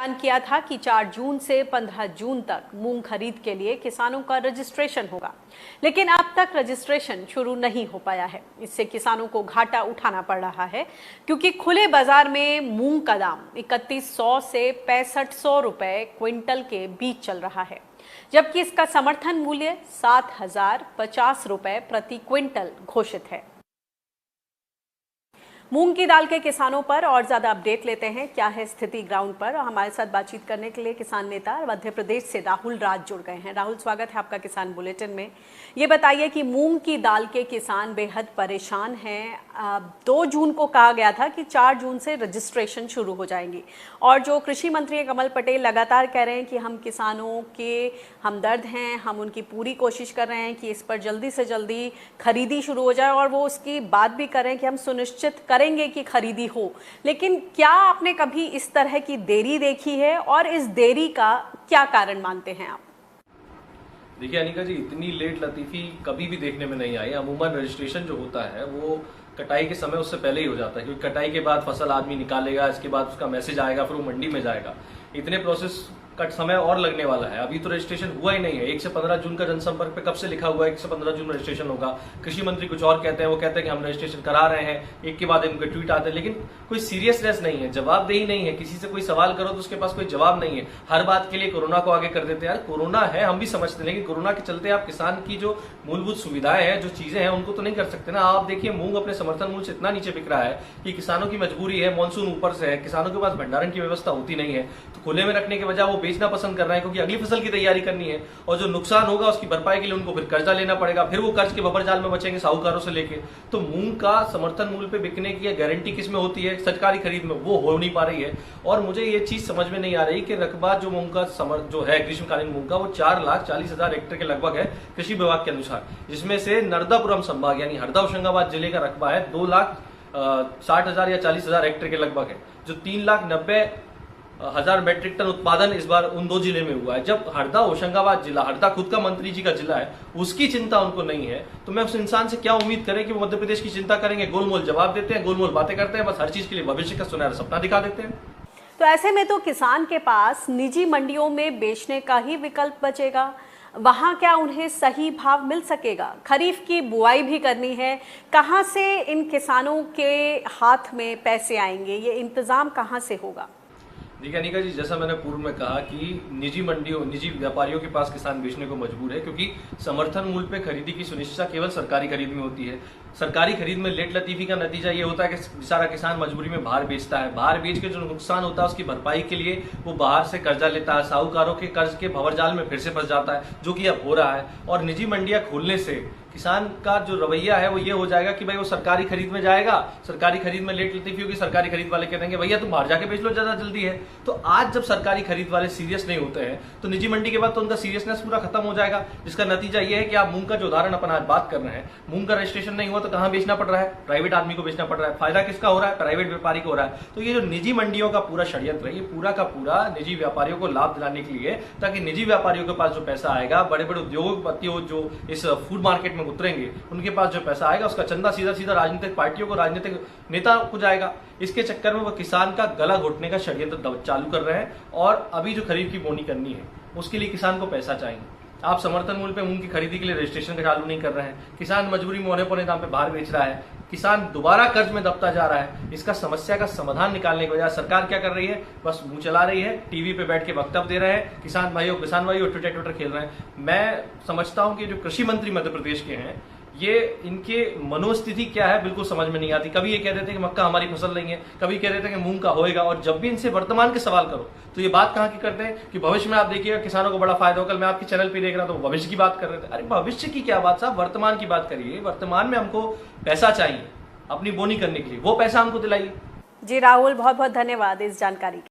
ऐलान किया था कि 4 जून से 15 जून तक मूंग खरीद के लिए किसानों का रजिस्ट्रेशन होगा, लेकिन अब तक रजिस्ट्रेशन शुरू नहीं हो पाया है। इससे किसानों को घाटा उठाना पड़ रहा है, क्योंकि खुले बाजार में मूंग का दाम 3100 से 6500 रुपए क्विंटल के बीच चल रहा है, जबकि इसका समर्थन मूल्य 7050 रुपए प्रति क्विंटल घोषित है। मूंग की दाल के किसानों पर और ज्यादा अपडेट लेते हैं। क्या है स्थिति ग्राउंड पर? हमारे साथ बातचीत करने के लिए किसान नेता मध्य प्रदेश से राहुल राज जुड़ गए हैं। राहुल, स्वागत है आपका किसान बुलेटिन में। ये बताइए कि मूंग की दाल के किसान बेहद परेशान हैं। 2 जून को कहा गया था कि 4 जून से रजिस्ट्रेशन शुरू हो जाएंगी, और जो कृषि मंत्री कमल पटेल लगातार कह रहे हैं कि हम किसानों के हमदर्द हैं, हम उनकी पूरी कोशिश कर रहे हैं कि इस पर जल्दी से जल्दी खरीदी शुरू हो जाए, और वो उसकी बात भी कर रहे हैं कि हम सुनिश्चित करेंगे कि खरीदी हो। लेकिन क्या आपने कभी इस तरह की देरी देखी है, और इस देरी का क्या कारण मानते हैं आप? देखिए अनिका जी, इतनी लेट लतीफी कभी भी देखने में नहीं आई। अमूमन रजिस्ट्रेशन जो होता है वो कटाई के समय उससे पहले ही हो जाता है, क्योंकि कटाई के बाद फसल आदमी निकालेगा, इसके बाद उसका मैसेज आएगा, फिर वो मंडी में जाएगा। इतने प्रोसेस का समय और लगने वाला है। अभी तो रजिस्ट्रेशन हुआ ही नहीं है। 1 से 15 जून का जनसंपर्क पे कब से लिखा हुआ है 1 से 15 जून में रजिस्ट्रेशन होगा। कृषि मंत्री कुछ और कहते हैं, वो कहते हैं कि हम रजिस्ट्रेशन करा रहे हैं, एक के बाद उनके ट्वीट आते हैं, लेकिन कोई सीरियसनेस नहीं है, जवाबदेही नहीं है। किसी से कोई सवाल करो तो उसके पास कोई जवाब नहीं है। हर बात के लिए कोरोना को आगे कर देते हैं। यार कोरोना है, हम भी समझते हैं, लेकिन कोरोना के चलते आप किसान की जो मूलभूत सुविधाएं हैं, जो चीजें हैं, उनको तो नहीं कर सकते ना। आप देखिए मूंग अपने समर्थन मूल्य से इतना नीचे बिक रहा है कि किसानों की मजबूरी है, मानसून ऊपर से है, किसानों के पास भंडारण की व्यवस्था होती नहीं है, तो खुले में रखने के बजाय वो बेचना पसंद कर रहे हैं, क्योंकि अगली फसल की तैयारी करनी है, और जो नुकसान होगा उसकी भरपाई के लिए उनको फिर कर्जा लेना पड़ेगा, फिर वो कर्ज के बबर जाल में बचेंगे साहूकारों से लेके। तो मूंग का समर्थन मूल्य पे बिकने की गारंटी किस में होती है? सरकारी खरीद में। वो हो नहीं पा रही है, और मुझे ये चीज समझ में नहीं आ रही कि रकबा जो मूंग का जो है ग्रीष्मकालीन मूंग का, वो 4,40,000 हेक्टेयर के लगभग है कृषि विभाग के अनुसार, जिसमें से नर्मदापुरम संभाग यानी हरदा होशंगाबाद जिले का रकबा है 2,60,000 या 40,000 हेक्टेयर के लगभग है, जो 3,90,000 मैट्रिक टन उत्पादन इस बार उन 2 जिले में हुआ है। जब हरदा होशंगाबाद जिला, हरदा खुद का मंत्री जी का जिला है, उसकी चिंता उनको नहीं है, तो मैं उस इंसान से क्या उम्मीद करें कि वो मध्य प्रदेश की चिंता करेंगे? गोलमोल जवाब देते हैं, गोलमोल बातें करते हैं, बस हर चीज के लिए भविष्य का सुनहरा सपना दिखा देते हैं। तो ऐसे में तो किसान के पास निजी मंडियों में बेचने का ही विकल्प बचेगा। वहां क्या उन्हें सही भाव मिल सकेगा? खरीफ की बुआई भी करनी है, कहां से इन किसानों के हाथ में पैसे आएंगे? ये इंतजाम कहां से होगा? देखिए अनिका जी, जैसा मैंने पूर्व में कहा कि निजी मंडियों, निजी व्यापारियों के पास किसान बेचने को मजबूर है, क्योंकि समर्थन मूल्य पे खरीदी की सुनिश्चितता केवल सरकारी खरीद में होती है। सरकारी खरीद में लेट लतीफी का नतीजा ये होता है कि बेचारा किसान मजबूरी में बाहर बेचता है। बाहर बेच के जो नुकसान होता है उसकी भरपाई के लिए वो बाहर से कर्जा लेता है, साहूकारों के कर्ज के भंवरजाल में फिर से फंस जाता है, जो कि अब हो रहा है। और निजी मंडियां खोलने से किसान का जो रवैया है वो ये हो जाएगा कि भाई वो सरकारी खरीद में जाएगा, सरकारी खरीद में लेट लतीफी होगी, सरकारी खरीद वाले कह देंगे भैया तुम बाहर जाके बेच लो, ज्यादा जल्दी है। तो आज जब सरकारी खरीद वाले सीरियस नहीं होते हैं, तो निजी मंडी के बाद तो उनका सीरियसनेस पूरा खत्म हो जाएगा, जिसका नतीजा ये है कि आप मूंग का जो उदाहरण अपन आज बात कर रहे हैं, मूंग का रजिस्ट्रेशन नहीं हुआ तो कहां बेचना पड़ रहा है? प्राइवेट आदमी को बेचना पड़ रहा है। फायदा किसका हो रहा है? प्राइवेट व्यापारी को हो रहा है। तो ये जो निजी मंडियों का पूरा षड्यंत्र है, ये पूरा का पूरा निजी व्यापारियों को लाभ दिलाने के लिए, ताकि निजी व्यापारियों के पास जो पैसा आएगा, बड़े बड़े उद्योगपतियों जो इस फूड मार्केट में उतरेंगे, उनके पास जो पैसा आएगा उसका चंदा सीधा सीधा राजनीतिक पार्टियों को, राजनीतिक नेता को जाएगा। इसके चक्कर में वो किसान का गला घोटने का षड्यंत्र चालू कर रहे हैं। और अभी जो खरीफ की बोनी करनी है उसके लिए किसान को पैसा चाहिए। आप समर्थन मूल्य पे मूंग की खरीदी के लिए रजिस्ट्रेशन का चालू नहीं कर रहे हैं। किसान मजबूरी में औने पौने दाम पे बाहर बेच रहा है। किसान दोबारा कर्ज में दबता जा रहा है। इसका समस्या का समाधान निकालने के बजाय सरकार क्या कर रही है? बस मुंह चला रही है, टीवी पे बैठ के वक्तव्य दे रहे हैं, किसान भाइयों ट्विटर खेल रहे हैं। मैं समझता हूं कि जो कृषि मंत्री मध्य प्रदेश के हैं, ये इनके मनोस्थिति क्या है बिल्कुल समझ में नहीं आती। कभी ये कह देते हैं कि मक्का हमारी फसल नहीं है, कभी कह देते हैं कि मूंग का होएगा, और जब भी इनसे वर्तमान के सवाल करो तो ये बात कहां की करते हैं कि भविष्य में आप देखिएगा किसानों को बड़ा फायदा होगा। कल मैं आपके चैनल पे देख रहा था, तो भविष्य की बात कर रहे थे। अरे भविष्य की क्या बात साहब, वर्तमान की बात करिए। वर्तमान में हमको पैसा चाहिए अपनी बोनी करने के लिए, वो पैसा हमको दिलाइए। जी राहुल, बहुत बहुत धन्यवाद इस जानकारी के